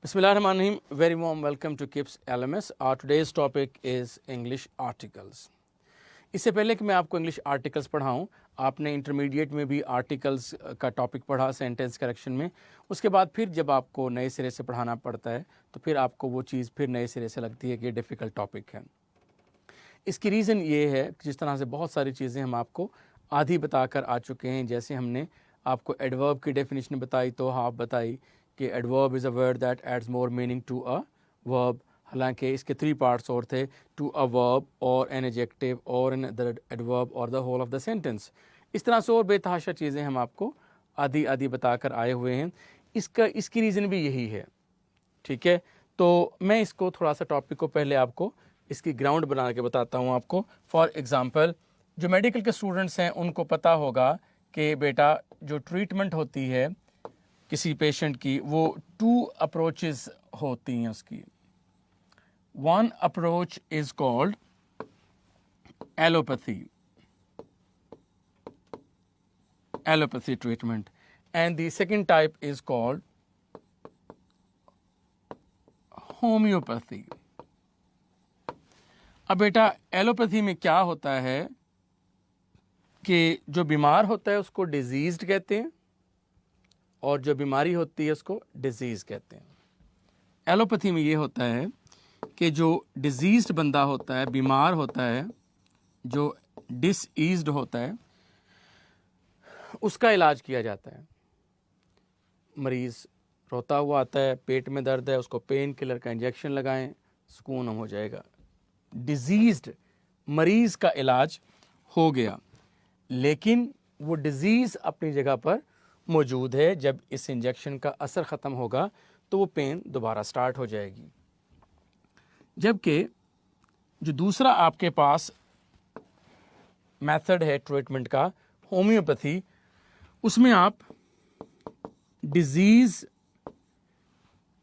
Bismillahirrahmanirrahim. Very warm welcome to KIPS LMS. Our today's topic is English articles. इससे पहले कि मैं आपको इंग्लिश आर्टिकल्स पढ़ाऊँ, आपने इंटरमीडिएट में भी आर्टिकल्स का टॉपिक पढ़ा सेंटेंस करेक्शन में। उसके बाद फिर जब आपको नए सिरे से पढ़ाना पड़ता है तो फिर आपको वो चीज़ फिर नए सिरे से लगती है कि ये डिफ़िकल्ट टॉपिक है। इसकी रीज़न ये है कि जिस तरह से बहुत सारी चीज़ें हम आपको आधी बताकर आ चुके हैं। जैसे हमने आपको एडवर्ब की डेफिनेशन बताई तो हाफ बताई कि adverb is a word that adds more meaning to a verb. हालांकि इसके 3 पार्ट्स और थे, टू अ वर्ब और एन एडजेक्टिव और एन अदर एडवर्ब और the whole of the sentence. इस तरह से और बेतहाशा चीज़ें हम आपको आधी आधी बताकर आए हुए हैं। इसकी रीज़न भी यही है, ठीक है। तो मैं इसको थोड़ा सा टॉपिक को पहले आपको इसकी ग्राउंड बना के बताता हूँ आपको। फॉर एग्ज़ाम्पल, जो मेडिकल के स्टूडेंट्स हैं उनको पता होगा कि बेटा जो ट्रीटमेंट होती है किसी पेशेंट की वो 2 अप्रोचेस होती हैं उसकी। One approach is called allopathy treatment, and the second type is called homeopathy. अब बेटा एलोपैथी में क्या होता है कि जो बीमार होता है उसको डिजीज्ड कहते हैं और जो बीमारी होती है उसको डिजीज कहते हैं। एलोपैथी में ये होता है कि जो डिजीज्ड बंदा होता है, बीमार होता है, जो डिसईज्ड होता है, उसका इलाज किया जाता है। मरीज़ रोता हुआ आता है, पेट में दर्द है, उसको पेन किलर का इंजेक्शन लगाएं, सुकून हो जाएगा। डिजीज्ड मरीज़ का इलाज हो गया, लेकिन वो डिजीज़ अपनी जगह पर मौजूद है। जब इस इंजेक्शन का असर ख़त्म होगा तो वो पेन दोबारा स्टार्ट हो जाएगी। जबकि जो दूसरा आपके पास मेथड है ट्रीटमेंट का, होम्योपैथी, उसमें आप डिजीज़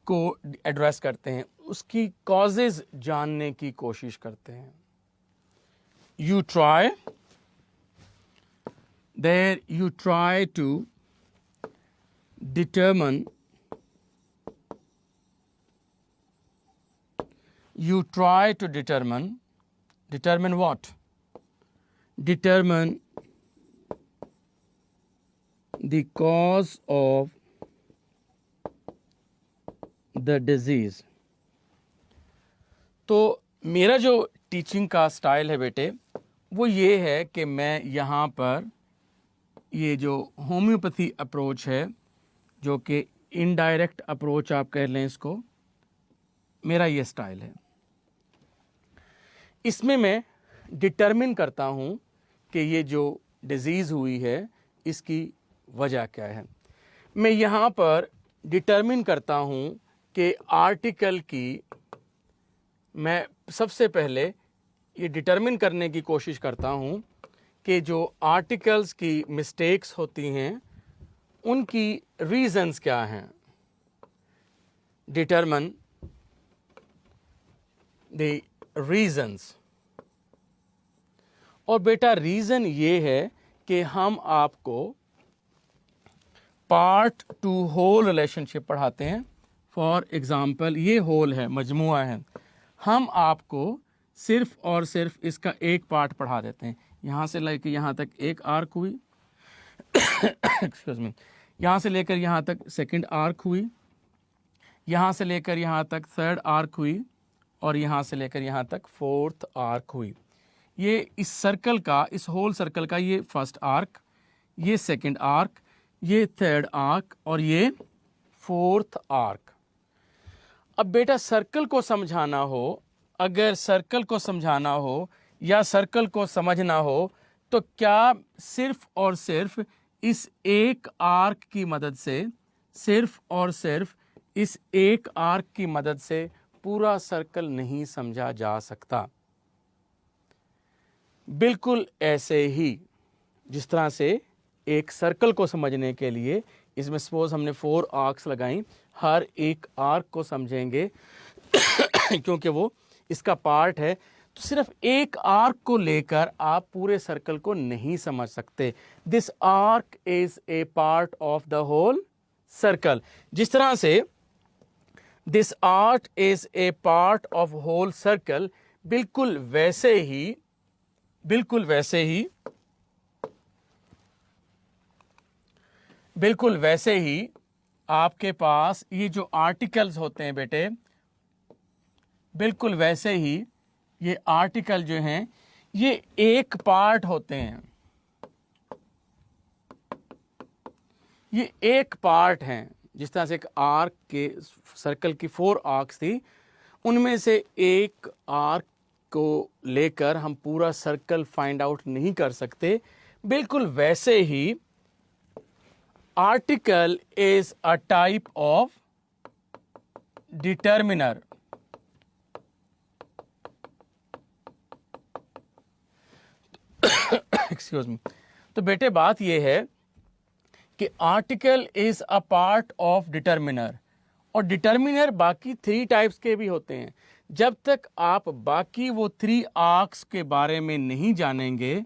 को एड्रेस करते हैं, उसकी कॉजेज़ जानने की कोशिश करते हैं। You try to determine what? Determine the cause of the disease. तो मेरा जो टीचिंग का स्टाइल है बेटे वो ये है कि मैं यहाँ पर ये जो होम्योपैथी अप्रोच है, जो कि इनडायरेक्ट अप्रोच आप कह लें इसको, मेरा ये स्टाइल है। इसमें मैं डिटरमिन करता हूँ कि ये जो डिजीज़ हुई है इसकी वजह क्या है। मैं यहाँ पर डिटरमिन करता हूँ कि आर्टिकल की, मैं सबसे पहले ये डिटरमिन करने की कोशिश करता हूँ कि जो आर्टिकल्स की मिस्टेक्स होती हैं उनकी रीजंस क्या हैं। Determine the reasons. और बेटा रीजन ये है कि हम आपको पार्ट टू होल रिलेशनशिप पढ़ाते हैं। फॉर एग्जाम्पल, ये होल है, मजमुआ है, हम आपको सिर्फ और सिर्फ इसका एक पार्ट पढ़ा देते हैं। यहाँ से लेकर यहाँ तक एक आर्क हुई एक्सक्यूज मी, यहाँ से लेकर यहाँ तक सेकंड आर्क हुई, यहाँ से लेकर यहाँ तक थर्ड आर्क हुई और यहाँ से लेकर यहाँ तक फोर्थ आर्क हुई। ये इस सर्कल का, इस होल सर्कल का ये फर्स्ट आर्क, ये सेकंड आर्क, ये थर्ड आर्क और ये फोर्थ आर्क। अब बेटा सर्कल को समझाना हो, अगर सर्कल को समझाना हो या सर्कल को समझना हो तो क्या सिर्फ और सिर्फ इस एक आर्क की मदद से, सिर्फ और सिर्फ इस एक आर्क की मदद से पूरा सर्कल नहीं समझा जा सकता। बिल्कुल ऐसे ही जिस तरह से एक सर्कल को समझने के लिए इसमें सपोज हमने 4 आर्क्स लगाई, हर एक आर्क को समझेंगे क्योंकि वो इसका पार्ट है, तो सिर्फ एक आर्क को लेकर आप पूरे सर्कल को नहीं समझ सकते। This arc is a part of the whole circle. जिस तरह से this arc is a part of whole circle, बिल्कुल वैसे ही बिल्कुल वैसे ही आपके पास ये जो आर्टिकल्स होते हैं बेटे, बिल्कुल वैसे ही ये आर्टिकल जो हैं ये एक पार्ट होते हैं, ये एक पार्ट हैं। जिस तरह से एक आर्क के सर्कल की 4 आर्क्स थी, उनमें से एक आर्क को लेकर हम पूरा सर्कल फाइंड आउट नहीं कर सकते, बिल्कुल वैसे ही article is a type of determiner. Excuse me. तो बेटे बात यह है कि article is a part of determiner, और डिटर्मिनर बाकी 3 टाइप्स के भी होते हैं। जब तक आप बाकी वो 3 आर्क्स के बारे में नहीं जानेंगे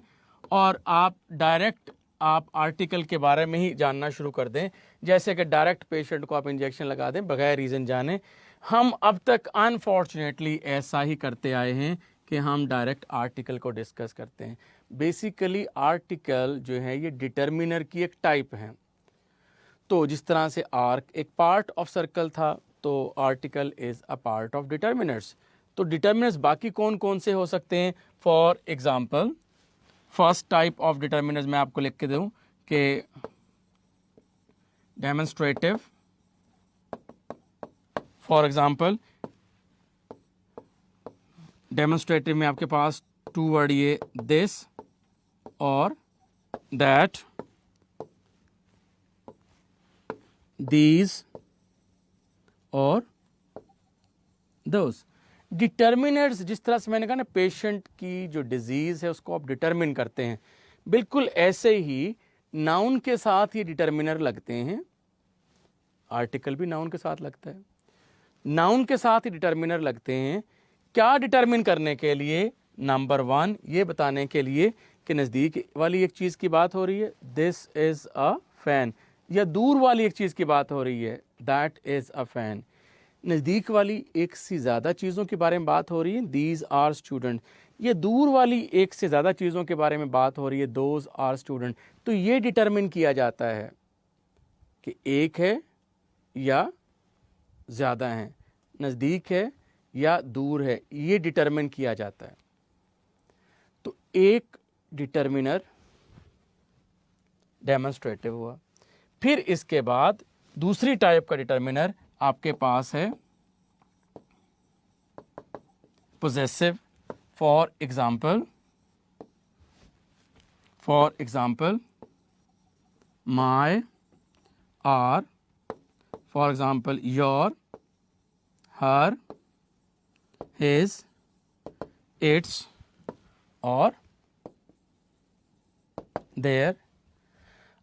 और आप डायरेक्ट आप आर्टिकल के बारे में ही जानना शुरू कर दें, जैसे कि डायरेक्ट पेशेंट को आप इंजेक्शन लगा दें बगैर रीज़न जाने, हम अब तक अनफॉर्चुनेटली ऐसा ही करते आए हैं कि हम डायरेक्ट आर्टिकल को डिस्कस करते हैं। बेसिकली आर्टिकल जो है ये डिटर्मिनर की एक टाइप है। तो जिस तरह से आर्क एक पार्ट ऑफ सर्कल था, तो article is a part of determiners. तो डिटर्मिनर्स बाकी कौन कौन से हो सकते हैं? For example, first type of determiners मैं आपको लिख के दूं कि डेमोन्स्ट्रेटिव। फॉर एग्जाम्पल डेमोन्स्ट्रेटिव में आपके पास 2 वर्ड ये दिस और दैट, these और those। डिटर्मिनर्स जिस तरह से मैंने कहा ना, पेशेंट की जो डिजीज है उसको आप डिटरमिन करते हैं, बिल्कुल ऐसे ही नाउन के साथ ये डिटर्मिनर लगते हैं। आर्टिकल भी नाउन के साथ लगता है, नाउन के साथ ही डिटर्मिनर लगते हैं। क्या डिटरमिन करने के लिए? नंबर 1 ये बताने के लिए कि नज़दीक वाली एक चीज़ की बात हो रही है, दिस इज़ अ फैन, या दूर वाली एक चीज़ की बात हो रही है, दैट इज़ अ फैन। नज़दीक वाली एक से ज़्यादा चीज़ों के बारे में बात हो रही है, दीज आर स्टूडेंट। ये दूर वाली एक से ज़्यादा चीज़ों के बारे में बात हो रही है, दोज आर स्टूडेंट। तो ये डिटरमिन किया जाता है कि एक है या ज़्यादा है, नज़दीक है या दूर है, ये डिटरमिन किया जाता है। तो एक डिटर्मिनर डेमोन्स्ट्रेटिव हुआ। फिर इसके बाद दूसरी टाइप का डिटर्मिनर आपके पास है possessive. For example my, our, for example your, her, his, its और देयर।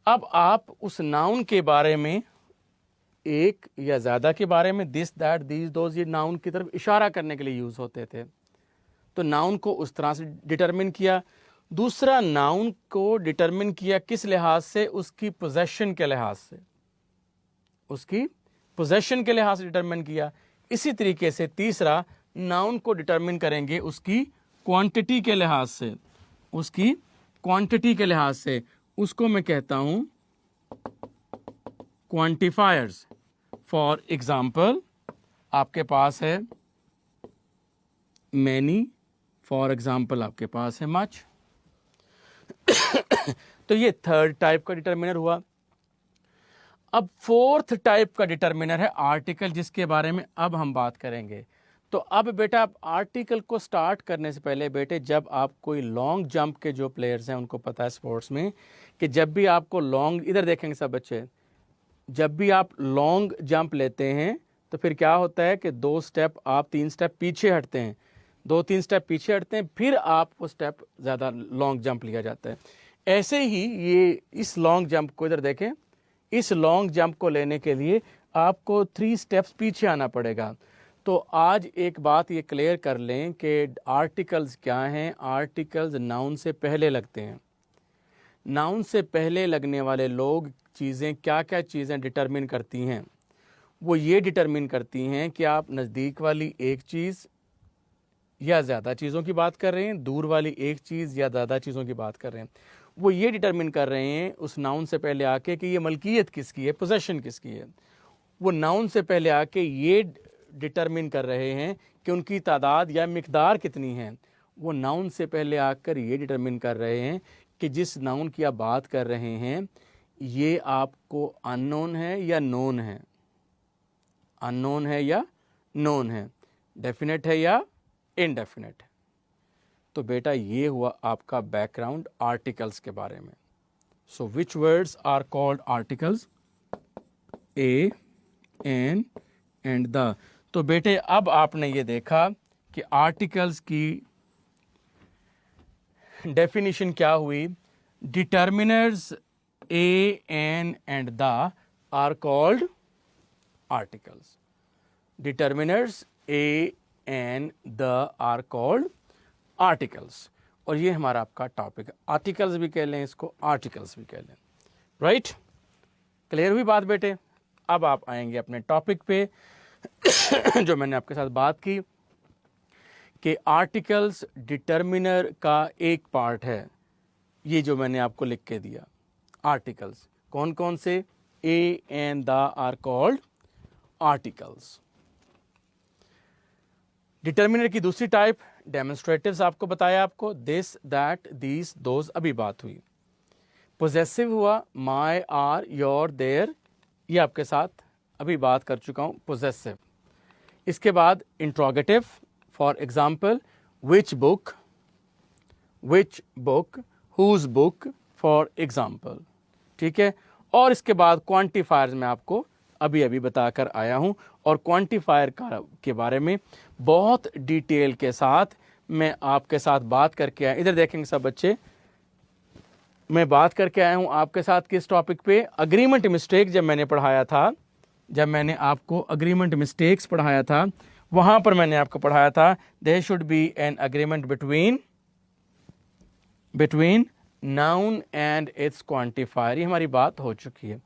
अब आप उस नाउन के बारे में, एक या ज़्यादा के बारे में, दिस, दैट, दीज, दोज, ये नाउन की तरफ इशारा करने के लिए यूज़ होते थे, तो नाउन को उस तरह से डिटरमिन किया। दूसरा, नाउन को डिटरमिन किया किस लिहाज से? उसकी पोजेशन के लिहाज से, उसकी पोजेशन के लिहाज से डिटरमिन किया। इसी तरीके से तीसरा, नाउन को डिटरमिन करेंगे उसकी क्वांटिटी के लिहाज से, उसकी क्वांटिटी के लिहाज से, उसको मैं कहता हूं क्वांटिफायर्स। फॉर एग्जाम्पल आपके पास है मैनी, फॉर एग्जाम्पल आपके पास है मच। तो ये थर्ड टाइप का डिटर्मिनर हुआ। अब फोर्थ टाइप का डिटर्मिनर है आर्टिकल, जिसके बारे में अब हम बात करेंगे। तो अब बेटा, आप आर्टिकल को स्टार्ट करने से पहले बेटे, जब आप कोई लॉन्ग जंप के जो प्लेयर्स हैं उनको पता है स्पोर्ट्स में कि जब भी आपको लॉन्ग, इधर देखेंगे सब बच्चे, जब भी आप लॉन्ग जंप लेते हैं तो फिर क्या होता है कि 2 स्टेप आप 3 स्टेप पीछे हटते हैं, 2-3 स्टेप पीछे हटते हैं, फिर आप वो स्टेप ज़्यादा लॉन्ग जंप लिया जाता है। ऐसे ही ये इस लॉन्ग जंप को, इधर देखें, इस लॉन्ग जंप को लेने के लिए आपको 3 स्टेप्स पीछे आना पड़ेगा। तो आज एक बात ये क्लियर कर लें कि आर्टिकल्स क्या हैं। आर्टिकल्स नाउन से पहले लगते हैं। नाउन से पहले लगने वाले लोग चीज़ें, क्या क्या चीज़ें डिटरमिन करती हैं, वो ये डिटरमिन करती हैं कि आप नज़दीक वाली एक चीज़ या ज़्यादा चीज़ों की बात कर रहे हैं, दूर वाली एक चीज़ या ज़्यादा चीज़ों की बात कर रहे हैं। वो ये डिटरमिन कर रहे हैं उस नाउन से पहले आके कि ये मलकियत किसकी है, पोजेशन किसकी है। वो नाउन से पहले आके ये डिटरमिन कर रहे हैं कि उनकी तादाद या मिकदार कितनी है। वो नाउन से पहले आकर ये डिटरमिन कर रहे हैं कि जिस नाउन की आप बात कर रहे हैं ये आपको अननोन है या नोन है, अननोन है या नोन है, डेफिनेट है या इनडेफिनेट है। तो बेटा ये हुआ आपका बैकग्राउंड आर्टिकल्स के बारे में। So which words are called articles? A, an and the. तो बेटे अब आपने ये देखा कि आर्टिकल्स की डेफिनेशन क्या हुई। Determiners a, an and the are called articles. Determiners a, an, the are called articles. और ये हमारा आपका टॉपिक है। आर्टिकल्स भी कह लें इसको, आर्टिकल्स भी कह लें। राइट, क्लियर हुई बात बेटे? अब आप आएंगे अपने टॉपिक पे जो मैंने आपके साथ बात की कि आर्टिकल्स डिटर्मिनर का एक पार्ट है। ये जो मैंने आपको लिख के दिया, आर्टिकल्स कौन कौन से? A, an, the are called articles. Determiner की दूसरी टाइप डेमोन्स्ट्रेटिव्स आपको बताया, आपको दिस, दैट, दीस, दोज, अभी बात हुई। पोजेसिव हुआ माय, आर, योर, देयर, ये आपके साथ अभी बात कर चुका हूं, पोजेसिव। इसके बाद interrogative, for example which book, whose book, for example. ठीक है। और इसके बाद क्वांटिफायर्स में आपको अभी अभी बताकर आया हूं, और क्वांटिफायर के बारे में बहुत डिटेल के साथ मैं आपके साथ बात करके आया। इधर देखेंगे सब बच्चे, मैं बात करके आया हूं आपके साथ किस टॉपिक पे? Agreement mistake. जब मैंने पढ़ाया था, जब मैंने आपको अग्रीमेंट मिस्टेक्स पढ़ाया था, वहां पर मैंने आपको पढ़ाया था there should be an agreement between noun and its quantifier. ये हमारी बात हो चुकी है।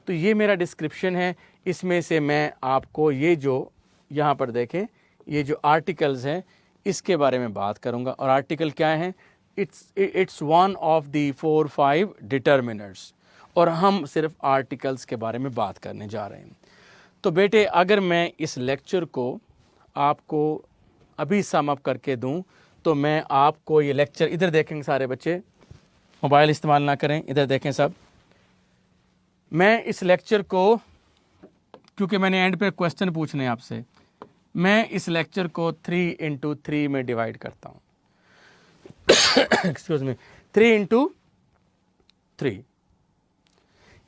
तो ये मेरा डिस्क्रिप्शन है, इसमें से मैं आपको ये जो यहाँ पर देखें, ये जो आर्टिकल्स हैं इसके बारे में बात करूँगा। और आर्टिकल क्या है? It's one of the 4-5 determiners, और हम सिर्फ आर्टिकल्स के बारे में बात करने जा रहे हैं। तो बेटे अगर मैं इस लेक्चर को आपको अभी सम अप करके दूं, तो मैं आपको ये लेक्चर, इधर देखेंगे सारे बच्चे, मोबाइल इस्तेमाल ना करें, इधर देखें सब। मैं इस लेक्चर को, क्योंकि मैंने एंड पे क्वेश्चन पूछने हैं आपसे, मैं इस लेक्चर को 3 into 3 में डिवाइड करता हूं। एक्सक्यूज मी, 3 into 3,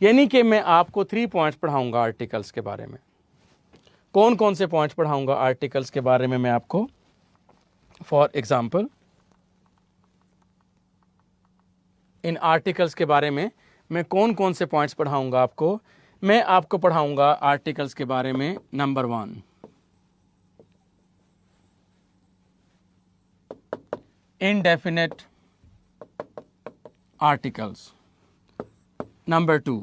यानी कि मैं आपको 3 पॉइंट्स पढ़ाऊंगा आर्टिकल्स के बारे में। कौन कौन से पॉइंट्स पढ़ाऊंगा आर्टिकल्स के बारे में मैं आपको? फॉर एग्जाम्पल, इन आर्टिकल्स के बारे में मैं कौन कौन से पॉइंट्स पढ़ाऊंगा आपको? मैं आपको पढ़ाऊंगा आर्टिकल्स के बारे में, number 1 indefinite articles, number 2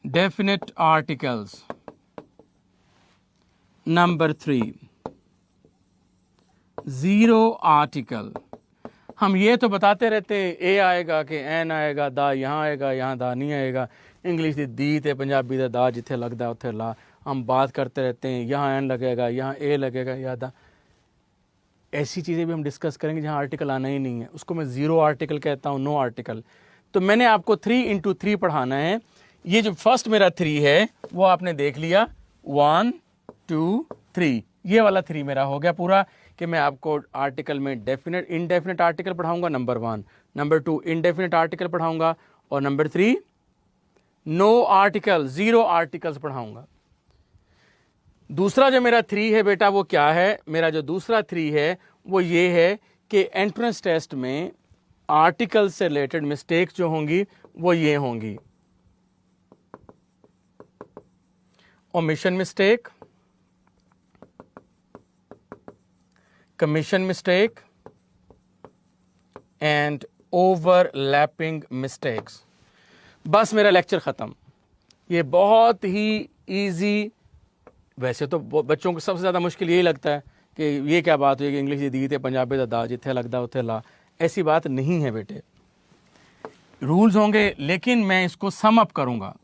definite articles, number 3 zero article। हम ये तो बताते रहते हैं ए आएगा कि एन आएगा, दा यहाँ आएगा, यहाँ दा नहीं आएगा, इंग्लिश दी थे, पंजाबी दा दा जिथे लगता उथे ला। हम बात करते रहते हैं यहाँ एन लगेगा, यहाँ ए लगेगा, या दा। ऐसी चीज़ें भी हम डिस्कस करेंगे जहाँ आर्टिकल आना ही नहीं है, उसको मैं ज़ीरो आर्टिकल कहता हूँ, नो आर्टिकल। तो मैंने आपको 3 into 3 पढ़ाना है। ये जो फर्स्ट मेरा 3 है वो आपने देख लिया, 1 2 3, ये वाला 3 मेरा हो गया पूरा, कि मैं आपको आर्टिकल में डेफिनेट इनडेफिनेट आर्टिकल पढ़ाऊंगा, नंबर 1, नंबर 2 इनडेफिनेट आर्टिकल पढ़ाऊंगा, और number 3 no article, zero articles पढ़ाऊंगा। दूसरा जो मेरा 3 है बेटा वो क्या है? मेरा जो दूसरा 3 है वो ये है कि एंट्रेंस टेस्ट में आर्टिकल से रिलेटेड मिस्टेक्स जो होंगी वो ये होंगी: omission mistake, commission mistake and overlapping mistakes. बस मेरा लेक्चर खत्म। ये बहुत ही इजी, वैसे तो बच्चों को सबसे ज़्यादा मुश्किल यही लगता है कि ये क्या बात हुई कि इंग्लिश दी थे पंजाबी दा दा जिथे लगता उथे ला। ऐसी बात नहीं है बेटे, रूल्स होंगे लेकिन मैं इसको सम अप करूँगा।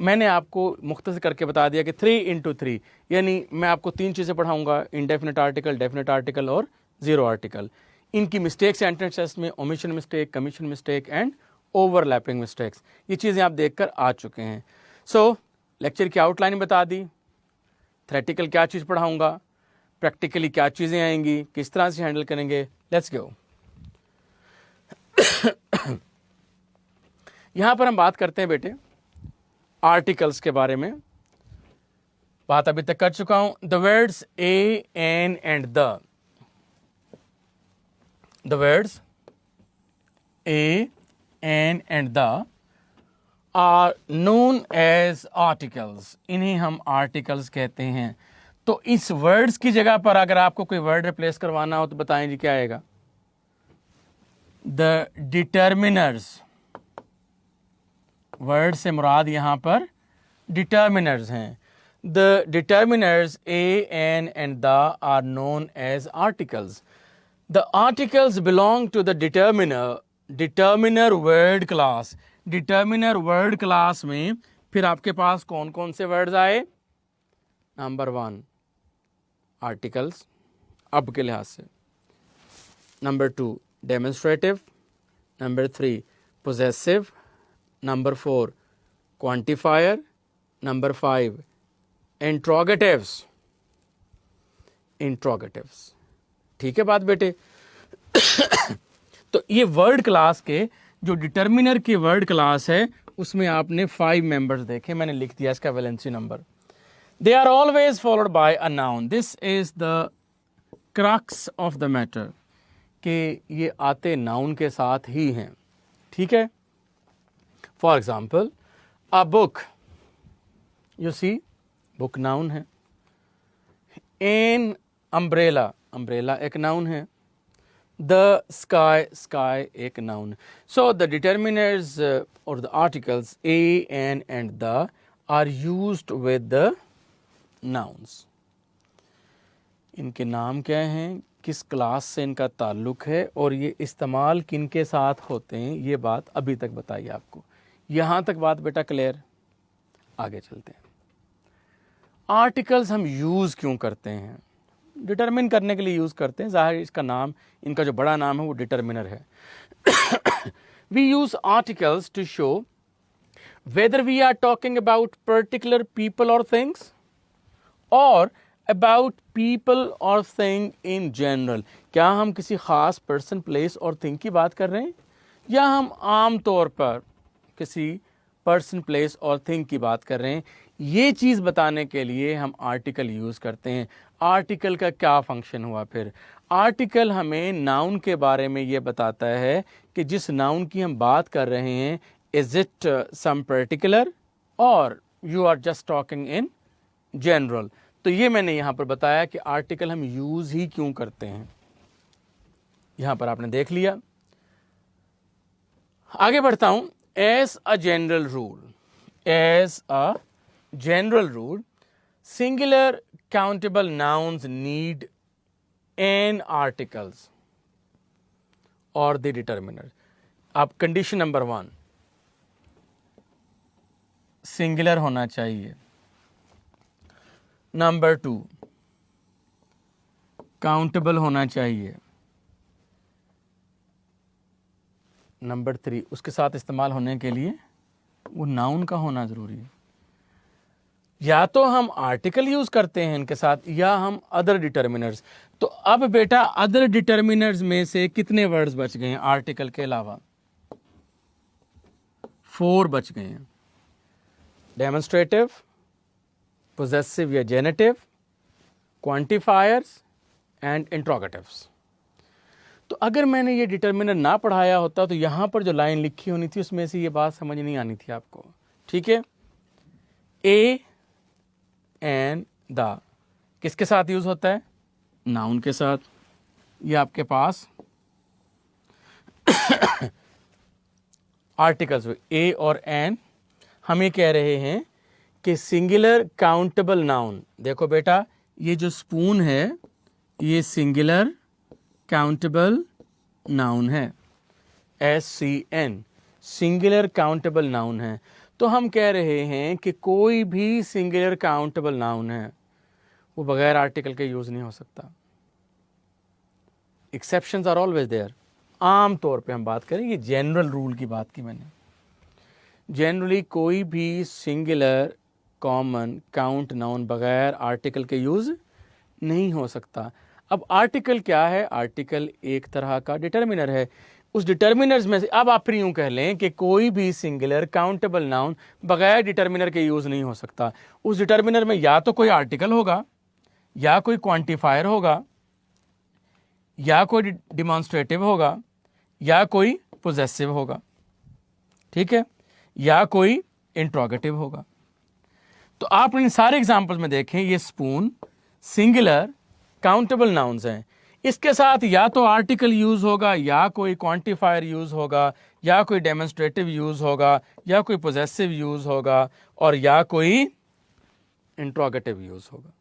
मैंने आपको मुख्तसर करके बता दिया कि 3 into 3, यानी मैं आपको 3 चीज़ें पढ़ाऊँगा, इंडेफिनिट आर्टिकल, डेफिनिट आर्टिकल और ज़ीरो आर्टिकल। इनकी मिस्टेक्स एंट्रेंस टेस्ट में omission mistake, commission mistake and overlapping mistakes, ये चीज़ें आप देखकर आ चुके हैं। सो लेक्चर की आउटलाइन बता दी, थ्योरेटिकल क्या चीज़ पढ़ाऊँगा, प्रैक्टिकली क्या चीज़ें आएंगी, किस तरह से हैंडल करेंगे। Let's go. यहाँ पर हम बात करते हैं बेटे आर्टिकल्स के बारे में, बात अभी तक कर चुका हूं। The words a, an and the words a, an and the are known as articles, इन्हें हम आर्टिकल्स कहते हैं। तो इस वर्ड्स की जगह पर अगर आपको कोई वर्ड रिप्लेस करवाना हो तो बताएं जी क्या आएगा। द डिटर्मिनर्स, वर्ड से मुराद यहां पर डिटर्मिनर्स हैं। The determiners a, an and the are known as articles. The articles belong to the determiner word class. Determiner word class में फिर आपके पास कौन कौन से वर्ड्स आए। नंबर 1 आर्टिकल्स अब के लिहाज से, number 2 demonstrative, number 3 possessive, number 4 quantifier, number 5 इंट्रोगेटिव्स। ठीक है बात बेटे। तो ये वर्ड क्लास के जो डिटर्मिनर की वर्ड क्लास है उसमें आपने 5 मेंबर्स देखे, मैंने लिख दिया इसका valency number. They are always followed by a noun. This is the crux of the matter, कि ये आते नाउन के साथ ही हैं। ठीक है, for example a book, you see book noun है। एन अम्ब्रेला, अम्ब्रेला एक नाउन है। द स्काई, स्काई एक नाउन। सो द डिटर्मिनर्स और the articles a, an and the are used with the nouns. इनके नाम क्या हैं, किस क्लास से इनका ताल्लुक है और ये इस्तेमाल किन के साथ होते हैं, ये बात अभी तक बताइए आपको। यहाँ तक बात बेटा क्लियर। आगे चलते हैं। आर्टिकल्स हम यूज़ क्यों करते हैं, डिटरमिन करने के लिए यूज़ करते हैं। ज़ाहिर इसका नाम, इनका जो बड़ा नाम है वो डिटर्मिनर है। We use articles to show whether we are talking about particular people और थिंग्स और अबाउट पीपल और थिंग इन जनरल। क्या हम किसी खास पर्सन, प्लेस और थिंग की बात कर रहे हैं या हम आम तौर पर किसी पर्सन, प्लेस और थिंग की बात कर रहे हैं। ये चीज़ बताने के लिए हम आर्टिकल यूज़ करते हैं। आर्टिकल का क्या फंक्शन हुआ फिर। आर्टिकल हमें नाउन के बारे में ये बताता है कि जिस नाउन की हम बात कर रहे हैं, इज इट सम पर्टिकुलर और you are just talking in general. तो ये मैंने यहाँ पर बताया कि आर्टिकल हम यूज़ ही क्यों करते हैं। यहाँ पर आपने देख लिया। आगे बढ़ता हूँ। As a general rule, singular countable nouns need an articles और द डिटर्मिनर। अब कंडीशन नंबर 1 सिंगुलर होना चाहिए, नंबर 2 काउंटेबल होना चाहिए, नंबर 3 उसके साथ इस्तेमाल होने के लिए वो नाउन का होना ज़रूरी है। या तो हम आर्टिकल यूज़ करते हैं इनके साथ या हम अदर डिटर्मिनर्स। तो अब बेटा अदर डिटर्मिनर्स में से कितने वर्ड्स बच गए हैं आर्टिकल के अलावा? 4 बच गए हैं। डेमोन्स्ट्रेटिव, पोजेसिव या जेनेटिव, क्वांटिफायर्स एंड इंट्रोगेटिव्स। तो अगर मैंने ये डिटर्मिनर ना पढ़ाया होता तो यहां पर जो लाइन लिखी होनी थी उसमें से ये बात समझ नहीं आनी थी आपको। ठीक है, ए एंड द किसके साथ यूज होता है? नाउन के साथ। ये आपके पास आर्टिकल्स ए और एन हम ये कह रहे हैं कि सिंगुलर काउंटेबल नाउन, देखो बेटा ये जो स्पून है ये सिंगुलर काउंटेबल नाउन है, SCN, सिंगुलर काउंटेबल नाउन है। तो हम कह रहे हैं कि कोई भी सिंगुलर काउंटेबल नाउन है वो बगैर आर्टिकल के यूज नहीं हो सकता। Exceptions are always there. आम तौर पे हम बात करें, ये जनरल रूल की बात की मैंने, जनरली कोई भी सिंगुलर कॉमन काउंट नाउन बगैर आर्टिकल के यूज नहीं हो सकता। अब आर्टिकल क्या है? आर्टिकल एक तरह का डिटर्मिनर है। उस डिटर्मिनर्स में से अब आप फिर यूं कह लें कि कोई भी सिंगुलर काउंटेबल नाउन बगैर डिटर्मिनर के यूज नहीं हो सकता। उस डिटर्मिनर में या तो कोई आर्टिकल होगा, या कोई क्वांटिफायर होगा, या कोई डिमॉन्स्ट्रेटिव होगा, या कोई पोजेसिव होगा, ठीक है, या कोई इंट्रोगेटिव होगा। तो आप इन सारे एग्जांपल्स में देखें, ये स्पून सिंगुलर काउंटेबल नाउन्स हैं। इसके साथ या तो आर्टिकल यूज होगा, या कोई क्वांटिफायर यूज होगा, या कोई डेमोन्स्ट्रेटिव यूज होगा, या कोई पोजेसिव यूज होगा, और या कोई इंट्रोगेटिव यूज होगा।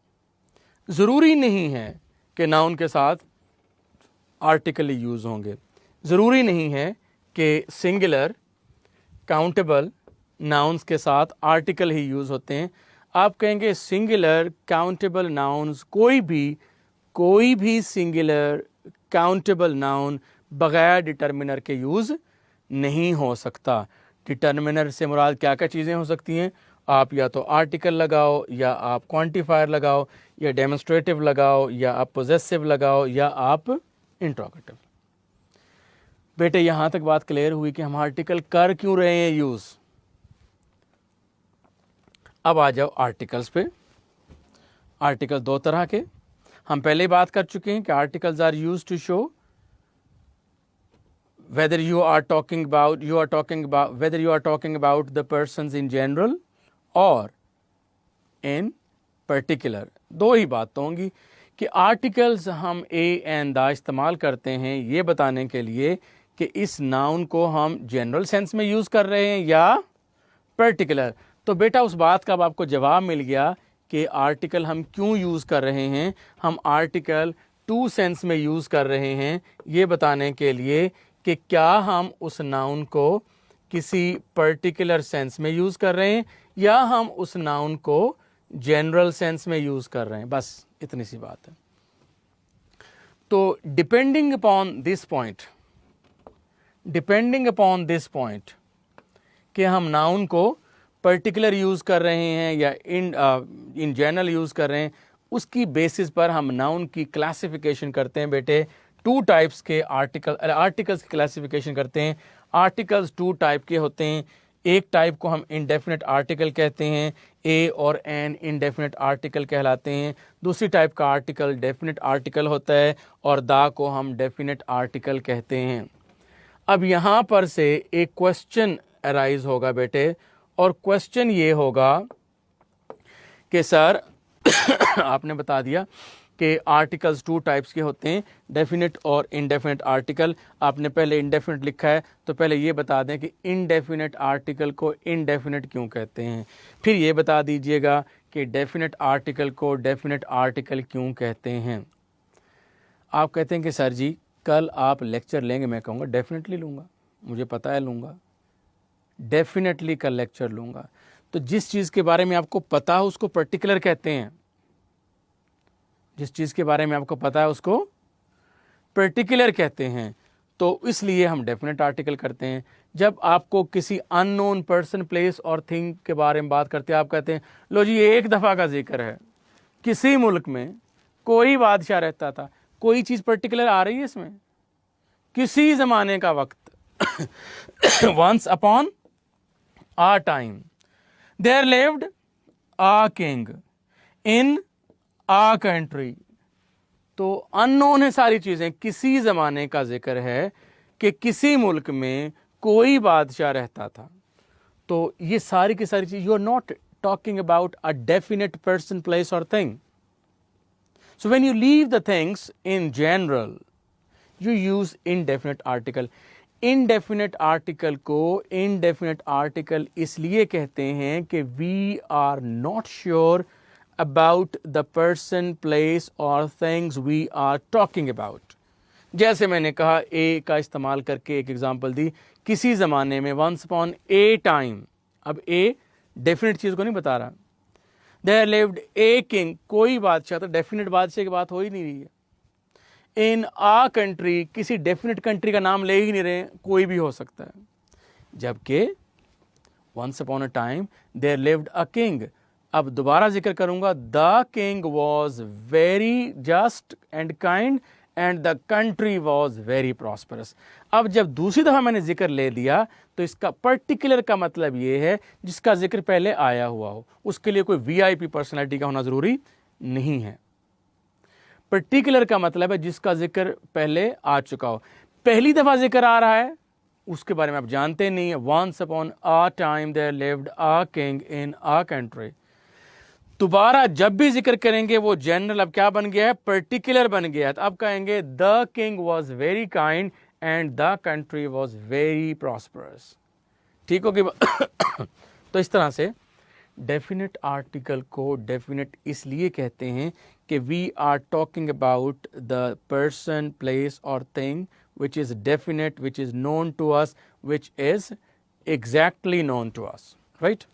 जरूरी नहीं है कि नाउन के साथ आर्टिकल यूज होंगे, जरूरी नहीं है कि सिंगुलर काउंटेबल नाउन्स के साथ आर्टिकल ही यूज होते हैं। आप कहेंगे सिंगुलर काउंटेबल नाउन्स, कोई भी सिंगुलर काउंटेबल नाउन बगैर डिटर्मिनर के यूज नहीं हो सकता। डिटर्मिनर से मुराद क्या क्या चीज़ें हो सकती हैं? आप या तो आर्टिकल लगाओ, या आप क्वांटिफायर लगाओ, या डेमोन्स्ट्रेटिव लगाओ, या आप पोजेसिव लगाओ, या आप इंट्रोगेटिव। बेटे यहां तक बात क्लियर हुई कि हम आर्टिकल कर क्यों रहे हैं यूज। अब आ जाओ आर्टिकल्स पे। आर्टिकल दो तरह के हम पहले बात कर चुके हैं कि articles are used to show whether you are talking about the persons in general or in particular। दो ही बात तो होंगी कि आर्टिकल्स हम ए एंड द इस्तेमाल करते हैं ये बताने के लिए कि इस नाउन को हम जनरल सेंस में यूज कर रहे हैं या पर्टिकुलर। तो बेटा उस बात का अब आपको जवाब मिल गया कि आर्टिकल हम क्यों यूज कर रहे हैं। हम आर्टिकल टू सेंस में यूज कर रहे हैं ये बताने के लिए कि क्या हम उस नाउन को किसी पर्टिकुलर सेंस में यूज कर रहे हैं या हम उस नाउन को जनरल सेंस में यूज कर रहे हैं, बस इतनी सी बात है। तो डिपेंडिंग अपॉन दिस पॉइंट कि हम नाउन को पर्टिकुलर यूज कर रहे हैं या इन जनरल यूज कर रहे हैं, उसकी बेसिस पर हम नाउन की क्लासिफिकेशन करते हैं। बेटे टू टाइप्स के आर्टिकल्स की क्लासिफिकेशन करते हैं। आर्टिकल्स टू टाइप के होते हैं। एक टाइप को हम इंडेफिनेट आर्टिकल कहते हैं, ए और एन इंडेफिनेट आर्टिकल कहलाते हैं। दूसरी टाइप का आर्टिकल डेफिनेट आर्टिकल होता है और दा को हम डेफिनेट आर्टिकल कहते हैं। अब यहाँ पर से एक क्वेश्चन अराइज होगा बेटे, और क्वेश्चन ये होगा कि सर आपने बता दिया कि आर्टिकल्स टू टाइप्स के होते हैं, डेफिनेट और इनडेफिनेट आर्टिकल। आपने पहले इनडेफिनेट लिखा है तो पहले ये बता दें कि इनडेफिनेट आर्टिकल को इनडेफिनेट क्यों कहते हैं, फिर ये बता दीजिएगा कि डेफिनेट आर्टिकल को डेफिनेट आर्टिकल क्यों कहते हैं। आप कहते हैं कि सर जी कल आप लेक्चर लेंगे, मैं कहूँगा डेफिनेटली लूँगा, मुझे पता है लूँगा, डेफिनेटली कल लेक्चर लूँगा। तो जिस चीज़ के बारे में आपको पता है उसको पर्टिकुलर कहते हैं, जिस चीज़ के बारे में आपको पता है उसको पर्टिकुलर कहते हैं। तो इसलिए हम डेफिनेट आर्टिकल करते हैं। जब आपको किसी अननोन पर्सन, प्लेस और थिंग के बारे में बात करते हैं, आप कहते हैं लो जी एक दफ़ा का जिक्र है, किसी मुल्क में कोई बादशाह रहता था, कोई चीज़ पर्टिकुलर आ रही है इसमें, किसी ज़माने का वक्त once upon a time there lived a king in a country. तो अननोन है सारी चीजें, किसी जमाने का जिक्र है कि किसी मुल्क में कोई बादशाह रहता था। तो ये सारी की सारी चीज, you are not talking about a definite person, place और thing. So when you leave the things in general you use indefinite article. Indefinite article को इनडेफिनेट आर्टिकल इसलिए कहते हैं कि we are not sure about the person, place और things we are talking about. जैसे मैंने कहा ए का इस्तेमाल करके एक एग्जांपल दी, किसी ज़माने में, वंस अपॉन ए टाइम। अब ए डेफिनेट चीज़ को नहीं बता रहा। देयर लिव्ड ए किंग, कोई बादशाह, तो डेफिनेट बादशाह की बात हो ही नहीं रही है। इन आ कंट्री, किसी डेफिनेट कंट्री का नाम ले ही नहीं रहे, कोई भी हो सकता है। जबकि once upon a time there lived a king, अब दोबारा जिक्र करूंगा, the king was very just and kind and the country was very prosperous. अब जब दूसरी दफा मैंने जिक्र ले दिया तो इसका पर्टिकुलर का मतलब ये है जिसका जिक्र पहले आया हुआ हो। उसके लिए कोई वीआईपी पर्सनैलिटी का होना जरूरी नहीं है। पर्टिकुलर का मतलब है जिसका जिक्र पहले आ चुका हो। पहली दफा जिक्र आ रहा है उसके बारे में आप जानते नहीं है। Once upon a time there lived a king in a country. दोबारा जब भी जिक्र करेंगे वो जनरल अब क्या बन गया है, पर्टिकुलर बन गया है। तो अब कहेंगे the king was very kind and the country was very prosperous. ठीक होगी। तो इस तरह से डेफिनेट आर्टिकल को डेफिनेट इसलिए कहते हैं कि we are talking about the person, place और thing which is definite, which is known to us, which is exactly known to us, right.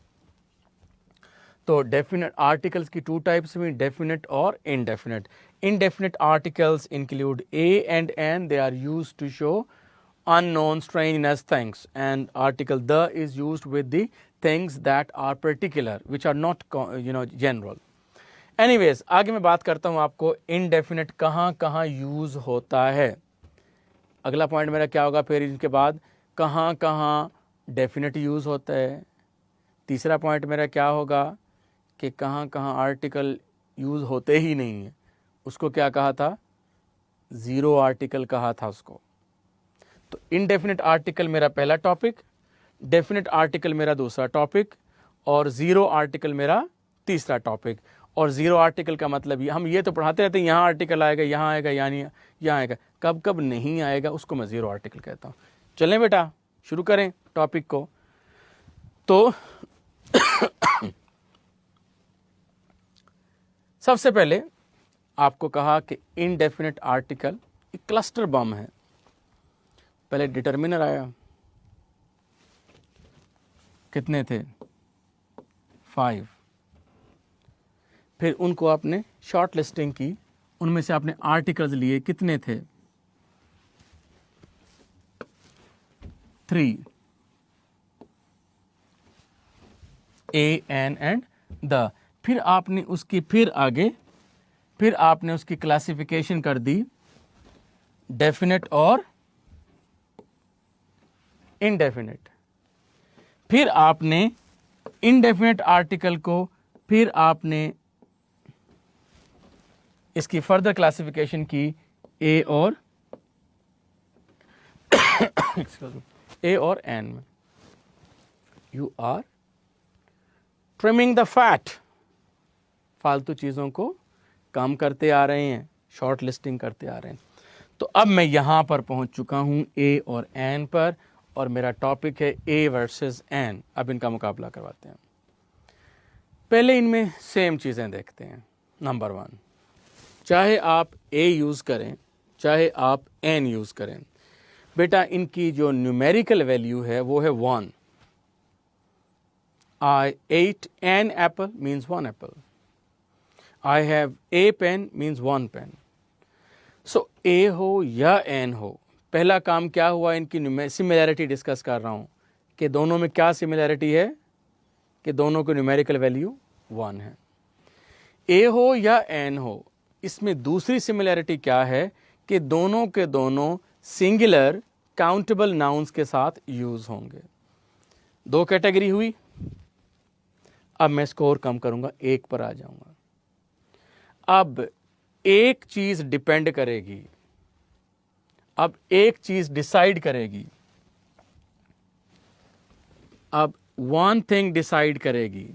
तो डेफिनेट आर्टिकल्स की टू टाइप्स में, डेफिनेट और indefinite. Indefinite articles include a and an, they are used to show unknown strangeness things, and article the is used with the things that are particular, which are not general. Anyways, आगे मैं बात करता हूँ आपको indefinite कहाँ कहाँ use होता है। अगला पॉइंट मेरा क्या होगा फिर इनके बाद, कहाँ कहाँ डेफिनेट यूज होता है। तीसरा पॉइंट मेरा क्या होगा कि कहाँ कहाँ आर्टिकल यूज होते ही नहीं है। उसको क्या कहा था, जीरो आर्टिकल कहा था उसको। तो इनडेफिनेट आर्टिकल मेरा पहला टॉपिक, डेफिनेट आर्टिकल मेरा दूसरा टॉपिक और जीरो आर्टिकल मेरा तीसरा टॉपिक। और जीरो आर्टिकल का मतलब ये, हम ये तो पढ़ाते रहते हैं यहाँ आर्टिकल आएगा, यहाँ आएगा, यानी यहाँ आएगा, कब कब नहीं आएगा उसको मैं जीरो आर्टिकल कहता हूँ। चलें बेटा शुरू करें टॉपिक को। तो सबसे पहले आपको कहा कि इनडेफिनेट आर्टिकल एक क्लस्टर बम है। पहले डिटर्मिनर आया, कितने थे, 5। फिर उनको आपने शॉर्ट लिस्टिंग की, उनमें से आपने आर्टिकल्स लिए, कितने थे, 3, ए, एन एंड द। फिर आपने उसकी फिर आपने उसकी क्लासिफिकेशन कर दी डेफिनेट और इनडेफिनेट। फिर आपने इनडेफिनेट आर्टिकल को, फिर आपने इसकी फर्दर क्लासिफिकेशन की ए और ए और एन में। You are trimming the fat, फालतू चीजों को कम करते आ रहे हैं, शॉर्ट लिस्टिंग करते आ रहे हैं। तो अब मैं यहां पर पहुंच चुका हूं ए और एन पर, और मेरा टॉपिक है ए वर्सेस एन। अब इनका मुकाबला करवाते हैं। पहले इनमें सेम चीज़ें देखते हैं। नंबर 1, चाहे आप ए यूज़ करें चाहे आप एन यूज़ करें, बेटा इनकी जो न्यूमेरिकल वैल्यू है वो है 1। I ate an apple means 1 apple. I have a pen means 1 pen. So A हो या N हो, पहला काम क्या हुआ, इनकी सिमिलैरिटी डिस्कस कर रहा हूं कि दोनों में क्या सिमिलैरिटी है, कि दोनों की न्यूमेरिकल वैल्यू 1 है। A हो या N हो, इसमें दूसरी सिमिलैरिटी क्या है कि दोनों के दोनों सिंगुलर काउंटेबल नाउन्स के साथ यूज होंगे। 2 कैटेगरी हुई। अब मैं स्कोर कम करूंगा, 1 पर आ जाऊंगा। अब एक चीज डिपेंड करेगी, अब एक चीज डिसाइड करेगी, अब वन थिंग डिसाइड करेगी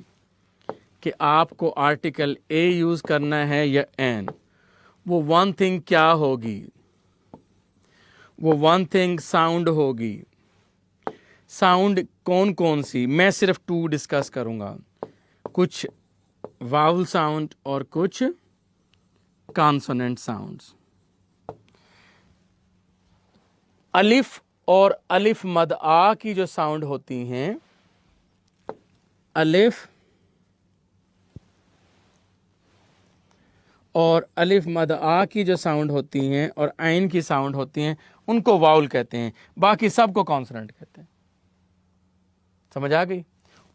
कि आपको आर्टिकल ए यूज करना है या एन। वो वन थिंग क्या होगी, वो वन थिंग साउंड होगी। साउंड कौन कौन सी, मैं सिर्फ 2 डिस्कस करूंगा, कुछ वावल साउंड और कुछ कॉन्सोनेंट साउंड्स। अलिफ और अलिफ मद आ की जो साउंड होती हैं, अलिफ और अलिफ मद आ की जो साउंड होती हैं और आइन की साउंड होती हैं, उनको वाउल कहते हैं, बाकी सबको कॉन्सोनेंट कहते हैं। समझ आ गई?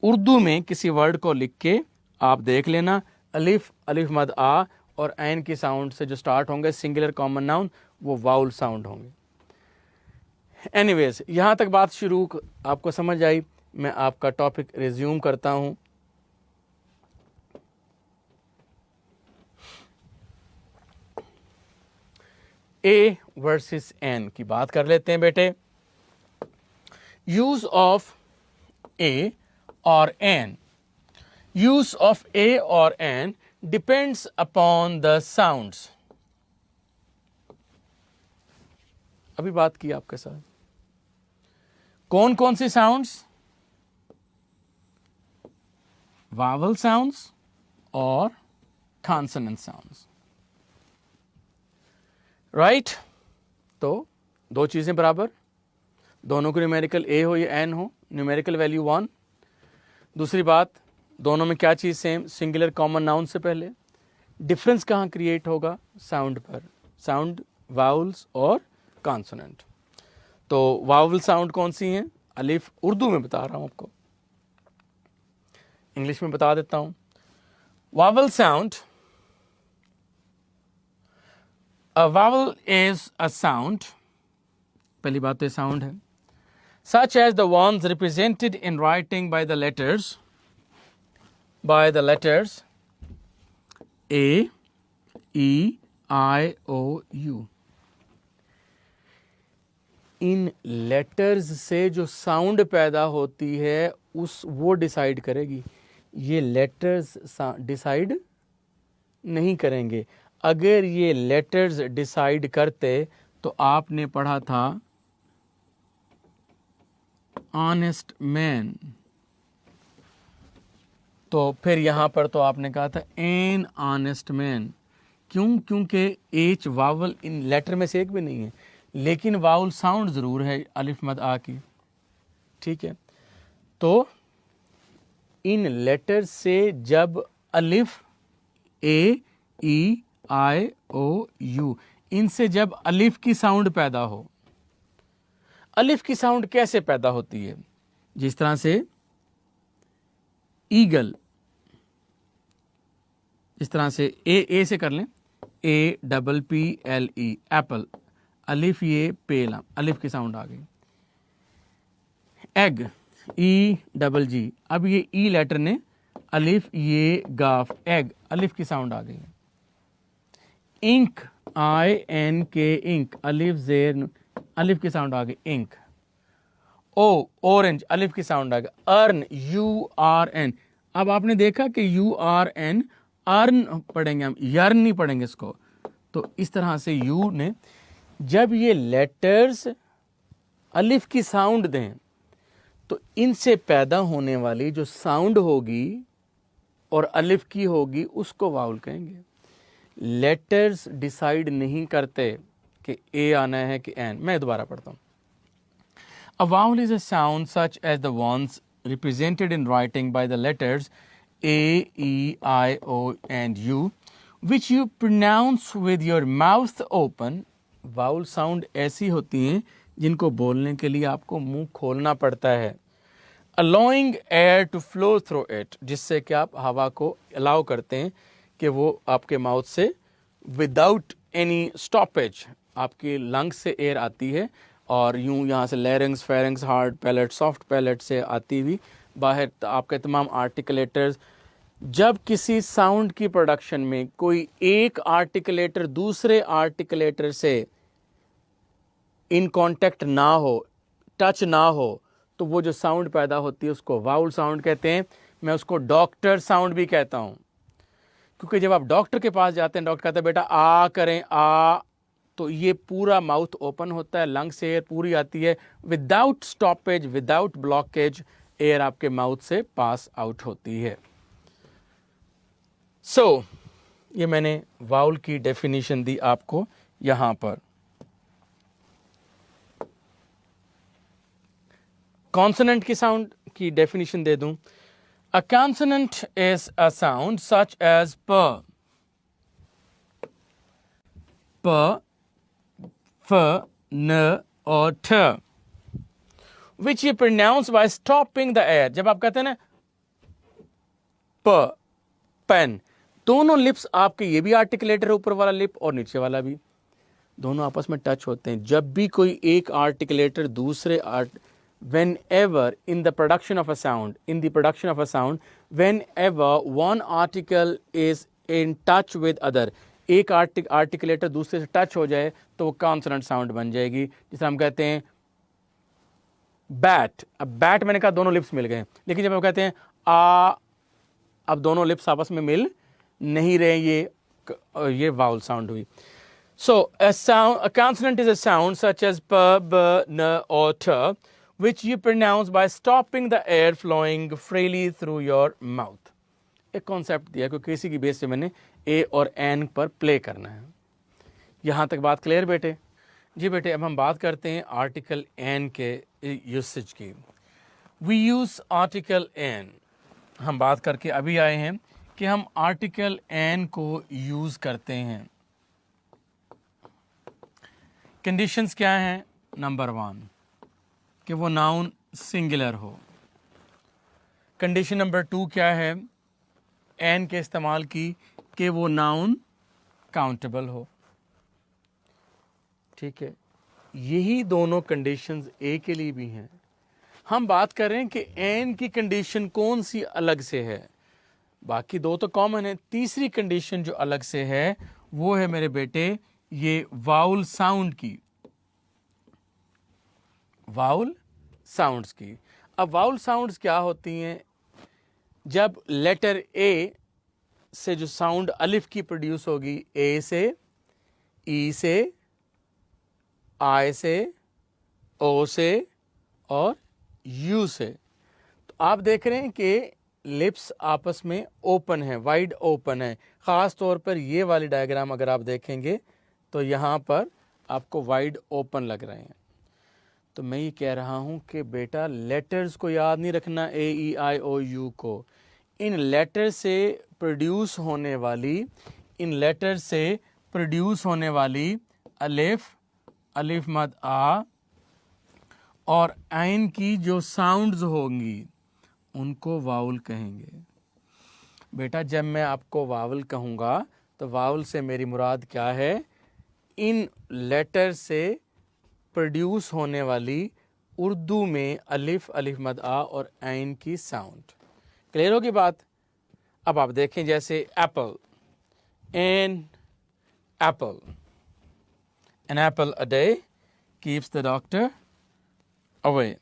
उर्दू में किसी वर्ड को लिख के आप देख लेना, अलिफ, अलिफ मद आ और आइन की साउंड से जो स्टार्ट होंगे सिंगुलर कॉमन नाउन, वो वाउल साउंड होंगे। एनीवेज, यहां तक बात शुरू आपको समझ आई। मैं आपका टॉपिक रिज्यूम करता हूं। ए वर्सेस एन की बात कर लेते हैं बेटे। यूज ऑफ ए और एन, यूज ऑफ ए और an depends upon the sounds. अभी बात की आपके साथ, कौन कौन सी साउंड्स? वावल साउंड्स और कॉन्सोनेंट साउंड्स, राइट? तो 2 चीजें बराबर, दोनों को न्यूमेरिकल ए हो या एन हो, न्यूमेरिकल वैल्यू 1। दूसरी बात, दोनों में क्या चीज सेम, सिंगुलर कॉमन नाउन से पहले। डिफरेंस कहां क्रिएट होगा? साउंड पर, साउंड वाउल्स और कॉन्सोनेंट। तो वावल साउंड कौन सी हैं? अलिफ, उर्दू में बता रहा हूं आपको, इंग्लिश में बता देता हूं। Vowel sound, a vowel is a sound, पहली बात तो साउंड है, such as the ones represented in writing by the letters A, E, I, O, U। In letters से जो साउंड पैदा होती है वो डिसाइड करेगी। ये लेटर्स डिसाइड नहीं करेंगे। अगर ये लेटर्स डिसाइड करते तो आपने पढ़ा था ऑनेस्ट मैन, तो फिर यहां पर तो आपने कहा था एन ऑनेस्ट मैन। क्यों? क्योंकि एच वावल इन लेटर में से एक भी नहीं है, लेकिन वावल साउंड जरूर है अलिफ मद आ की। ठीक है, तो इन लेटर से जब अलिफ, ए, ई, आई, ओ, यू, इनसे जब अलिफ की साउंड पैदा हो, अलिफ की साउंड कैसे पैदा होती है? जिस तरह से ईगल, इस तरह से ए से कर लें, A double P L E, Apple, अलिफ ये पेला, अलिफ की साउंड आ गई। एग, ई डबल जी, अब ये ई लेटर ने अलिफ ये गाफ, एग, अलिफ की साउंड आ गई। इंक, आई एन के, इंक, अलिफ जेर, अलिफ की साउंड आ गई, इंक। ओ ऑरेंज, अलिफ की साउंड आ गई। अर्न, यू आर एन, अब आपने देखा कि यू आर एन, अर्न पढ़ेंगे हम, यर्न नहीं पढ़ेंगे इसको। तो इस तरह से यू ने, जब ये लेटर्स अलिफ की साउंड दें तो इनसे पैदा होने वाली जो साउंड होगी और अलिफ की होगी उसको वाउल कहेंगे। लेटर्स डिसाइड नहीं करते कि ए आना है कि एन। मैं दोबारा पढ़ता हूं। A vowel is a sound such as the ones represented in writing by the letters A, E, I, O, and U, which you pronounce with your mouth open। Vowel sound ऐसी होती हैं जिनको बोलने के लिए आपको मुंह खोलना पड़ता है। Allowing air to flow through it, जिससे कि आप हवा को अलाउ करते हैं कि वो आपके माउथ से विदाउट एनी स्टॉपेज आपके लंग से एयर आती है और यूं यहाँ से लैरिंग्स, pharynx, hard palate, soft palate से आती हुई बाहर आपके तमाम आर्टिकुलेटर्स। जब किसी साउंड की प्रोडक्शन में कोई एक आर्टिकुलेटर दूसरे आर्टिकुलेटर से इन कांटेक्ट ना हो, टच ना हो, तो वो जो साउंड पैदा होती है उसको वाउल साउंड कहते हैं। मैं उसको डॉक्टर साउंड भी कहता हूं, क्योंकि जब आप डॉक्टर के पास जाते हैं, डॉक्टर कहते हैं बेटा आ करें, आ, तो ये पूरा माउथ ओपन होता है, लंग से एयर पूरी आती है, without stoppage, without blockage air आपके माउथ से पास आउट होती है। सो ये मैंने वाउल की डेफिनेशन दी आपको यहां पर। कॉन्सोनेंट की साउंड की डेफिनेशन दे दूं। A consonant is a sound such as प, फ, न और ठ, which you pronounce by stopping the air. जब आप कहते हैं ना प, पेन, दोनों लिप्स आपके, ये भी आर्टिकुलेटर है ऊपर वाला लिप और नीचे वाला भी, दोनों आपस में टच होते हैं। जब भी कोई एक आर्टिकुलेटर दूसरे whenever in the production of a sound, whenever one article is in touch with other, एक आर्टिकुलेटर दूसरे से टच हो जाए तो वो कॉन्सोनेंट साउंड बन जाएगी। जिसे हम कहते हैं बैट। अब बैट मैंने कहा दोनों लिप्स मिल गए, लेकिन जब हम कहते हैं आ, अब दोनों लिप्स आपस में मिल नहीं रहे, ये वाउल साउंड हुई। So a consonant is a sound such as p, b, n or t, which you pronounce by stopping the air flowing freely through your mouth. एक कॉन्सेप्ट दिया क्योंकि किसी की बेस से मैंने ए और एन पर प्ले करना है। यहां तक बात क्लियर बेटे? जी बेटे, अब हम बात करते हैं आर्टिकल एन के यूसेज की। वी यूज आर्टिकल एन, हम बात करके अभी आए हैं कि हम आर्टिकल एन को यूज करते हैं। कंडीशंस क्या हैं? नंबर 1 कि वो नाउन सिंगुलर हो। कंडीशन नंबर 2 क्या है? एन के इस्तेमाल की कि वो नाउन काउंटेबल हो। ठीक है, यही दोनों कंडीशंस ए के लिए भी हैं। हम बात कर रहे हैं कि एन की कंडीशन कौन सी अलग से है, बाकी दो तो कॉमन है। तीसरी कंडीशन जो अलग से है वो है मेरे बेटे ये वाउल साउंड की, वाउल साउंड्स की। अब वाउल साउंड्स क्या होती हैं? जब लेटर ए से जो साउंड अलिफ की प्रोड्यूस होगी, ए से, ई से, आई से, ओ से और यू से, तो आप देख रहे हैं कि लिप्स आपस में ओपन है, वाइड ओपन है। ख़ास तौर पर ये वाली डायग्राम अगर आप देखेंगे तो यहाँ पर आपको वाइड ओपन लग रहे हैं। तो मैं ये कह रहा हूँ कि बेटा लेटर्स को याद नहीं रखना, ए, ई, आई, ओ, यू को। इन लेटर से प्रोड्यूस होने वाली अलिफ, अलिफ मद आ और आइन की जो साउंड्स होंगी उनको वाउल कहेंगे। बेटा जब मैं आपको वावल कहूँगा तो वावल से मेरी मुराद क्या है? इन लेटर से प्रोड्यूस होने वाली उर्दू में अलिफ, अलिफ मद आ और ऐन की साउंड। क्लियर होगी बात? अब आप देखें जैसे apple, an apple, an apple a day keeps the doctor away,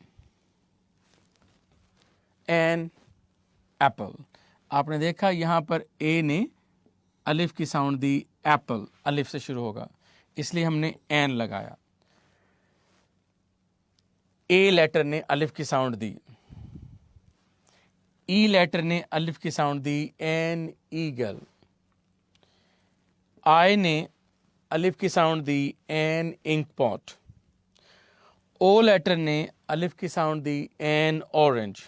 an apple. आपने देखा यहां पर ए ने अलिफ की साउंड दी, एप्पल अलिफ से शुरू होगा इसलिए हमने एन लगाया। ए लेटर ने अलिफ की साउंड दी, ई लेटर ने अलिफ की साउंड दी, एन ईगल। आई ने अलिफ की साउंड दी, an ink pot. O letter ने अलिफ की साउंड दी, एन ऑरेंज।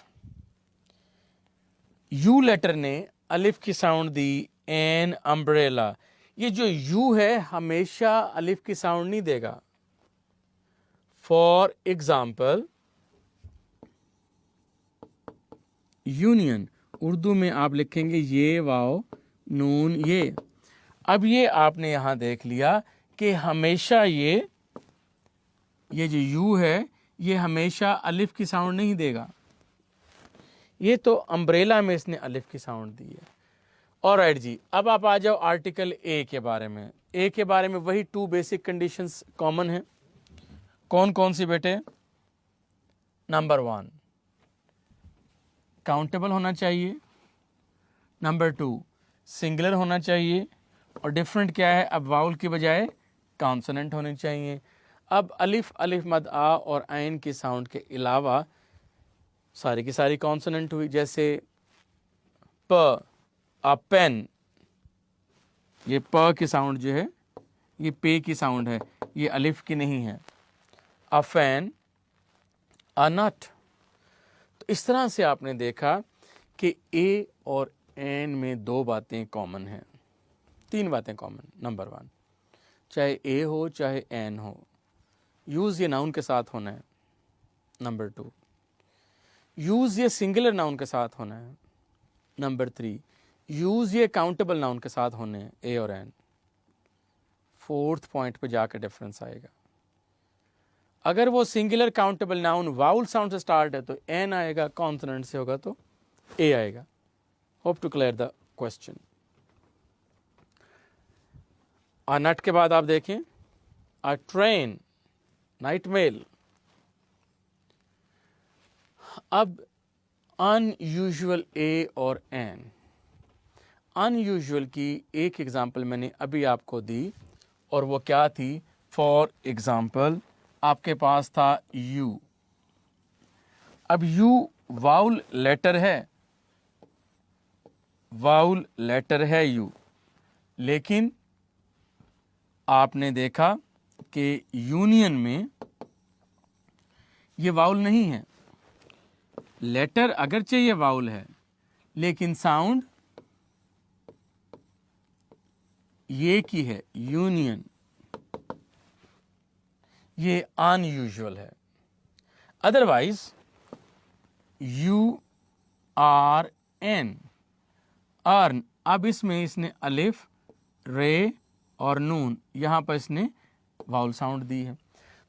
यू लेटर ने अलिफ की साउंड दी, एन अम्ब्रेला। ये जो यू है हमेशा अलिफ की साउंड नहीं देगा। फॉर एग्जाम्पल यूनियन, उर्दू में आप लिखेंगे ये वाओ नून ये। अब ये आपने यहां देख लिया कि हमेशा ये जो यू है ये हमेशा अलिफ की साउंड नहीं देगा। ये तो अम्ब्रेला में इसने अलिफ की साउंड दी है। ऑलराइट जी, अब आप आ जाओ आर्टिकल ए के बारे में। ए के बारे में वही 2 बेसिक कंडीशंस कॉमन है। कौन कौन सी बेटे? नंबर 1 काउंटेबल होना चाहिए, नंबर 2 सिंगुलर होना चाहिए, और डिफरेंट क्या है? अब वाउल की बजाय कॉन्सोनेंट होनी चाहिए। अब अलिफ, अलिफ मद आ और आइन की साउंड के अलावा सारी की सारी कॉन्सोनेंट हुई, जैसे प, अ पेन, ये प की साउंड जो है ये पे की साउंड है, ये अलिफ की नहीं है। अ फैन, अ नट। तो इस तरह से आपने देखा कि ए और एन में दो बातें कॉमन हैं, तीन बातें कॉमन। नंबर वन, चाहे ए हो चाहे एन हो, यूज़ ये नाउन के साथ होना है। नंबर टू, यूज़ ये सिंगुलर नाउन के साथ होना है। नंबर थ्री, यूज़ ये काउंटेबल नाउन के साथ होने हैं, ए और एन। फोर्थ पॉइंट पे जाकर डिफरेंस आएगा। अगर वो singular countable noun vowel sound से स्टार्ट है तो एन आएगा, कॉन्सोनेंट से होगा तो ए आएगा। Hope to clear the question. A nut के बाद आप देखें अ ट्रेन, नाइट मेल। अब अनयूजुअल ए और एन। अनयूजुअल की एक एग्जांपल मैंने अभी आपको दी और वो क्या थी? फॉर एग्जांपल आपके पास था यू। अब यू वाउल लेटर है, वाउल लेटर है यू, लेकिन आपने देखा कि यूनियन में ये वाउल नहीं है। लेटर अगरचे ये वाउल है लेकिन साउंड ये की है, यूनियन। ये अनयूजुअल है। Otherwise U R N, urn. अब इसमें इसने अलिफ, रे और नून, यहां पर इसने वाउल साउंड दी है।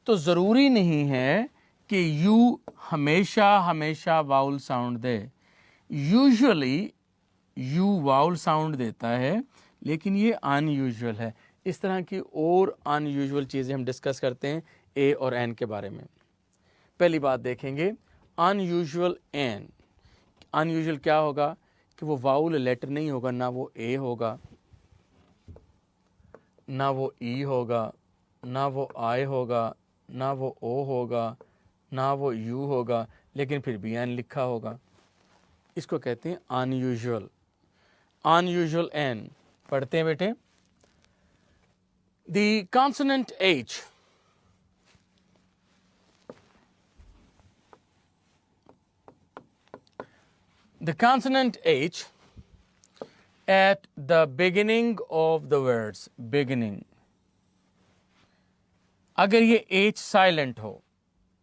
तो जरूरी नहीं है कि यू हमेशा हमेशा vowel sound they. Usually you vowel sound देता है लेकिन ये अनयूजुअल है। इस तरह की और अनयूजुअल चीज़ें हम डिस्कस करते हैं ए और एन के बारे में। पहली बात देखेंगे अनयूजुअल एन। अनयूजुअल क्या होगा कि वो वाउल लेटर नहीं होगा, ना वो ए होगा, ना वो ई होगा, ना वो आई होगा, ना वो ओ होगा, ना वो यू होगा, लेकिन फिर भी एन लिखा होगा। इसको कहते हैं अनयूजुअल। अनयूजुअल एन पढ़ते हैं बेटे। The consonant H, the consonant H at the beginning of the words, beginning, अगर ये H silent हो,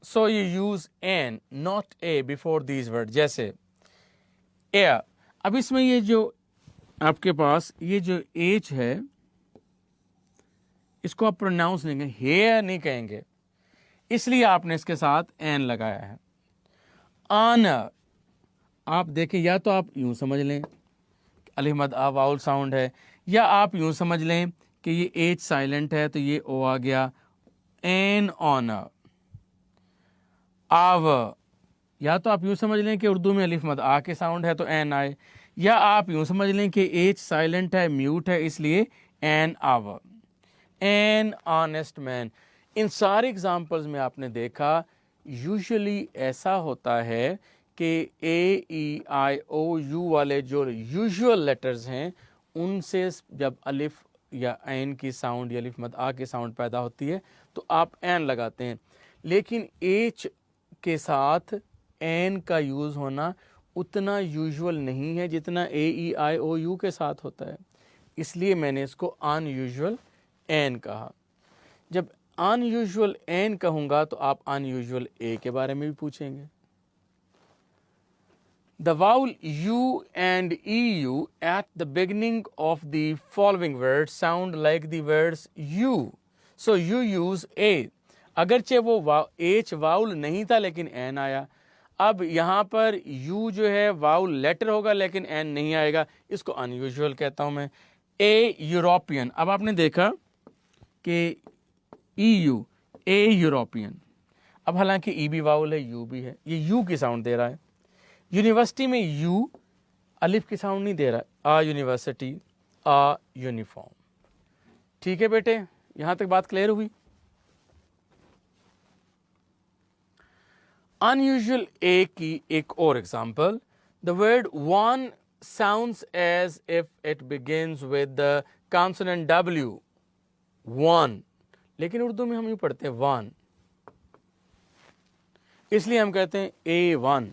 so you use N not A before these words, जैसे air। अब इसमें ये जो आपके पास ये जो H है इसको आप प्रोनाउंस नहीं कहेंगे, हेयर नहीं कहेंगे, इसलिए आपने इसके साथ N लगाया है। ऑनर, आप देखें, या तो आप यूं समझ लें अलिफ मद आ वाउल साउंड है, या आप यूं समझ लें कि ये एच साइलेंट है तो ये ओ आ गया, एन ऑनर। आव, या तो आप यूं समझ लें कि उर्दू में अलिफ मद आ के साउंड है तो एन आए, या आप यूं समझ लें कि एच साइलेंट है, म्यूट है, इसलिए एन आव। An honest man. इन सारे एग्जाम्पल्स में आपने देखा यूजुअली ऐसा होता है कि ए ई आई ओ यू वाले जो यूजुअल लेटर्स हैं उनसे जब अलिफ या ऐन की साउंड या अलिफ मद आ की साउंड पैदा होती है तो आप एन लगाते हैं, लेकिन एच के साथ एन का यूज़ होना उतना यूजुअल नहीं है जितना ए ई आई ओ यू के साथ होता है, इसलिए मैंने इसको अनयूजुअल एन कहा। जब अनयूजुअल एन कहूँगा तो आप अनयूजुअल ए के बारे में भी पूछेंगे। The vowel U and EU at the beginning of the following words sound like the words you. So you use A. अगरचे वो H वाउल नहीं था लेकिन N आया। अब यहाँ पर U जो है वाउल लेटर होगा लेकिन N नहीं आएगा, इसको अनयूजुअल कहता हूँ मैं। A यूरोपियन, अब आपने देखा कि EU, A यूरोपियन। अब हालांकि E भी वाउल है, U भी है, ये U की साउंड दे रहा है। यूनिवर्सिटी में यू अलिफ की साउंड नहीं दे रहा, आ यूनिवर्सिटी, आ यूनिफॉर्म। ठीक है बेटे, यहां तक बात क्लियर हुई? अनयूजुअल ए की एक और example, the word one sounds as if it begins with the consonant W, one, लेकिन उर्दू में हम यूं पढ़ते हैं वन, इसलिए हम कहते हैं A1।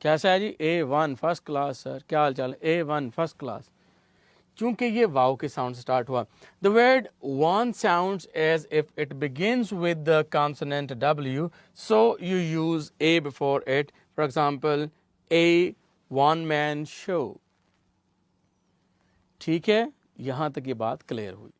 कैसा है जी? A1 फर्स्ट क्लास सर, क्या हाल चाल है? A1 फर्स्ट क्लास, चूंकि ये वाव के साउंड से स्टार्ट हुआ। The word one sounds as if it begins with the consonant W, so you use A before it. For example, A one man show. ठीक है, यहां तक ये बात क्लियर हुई।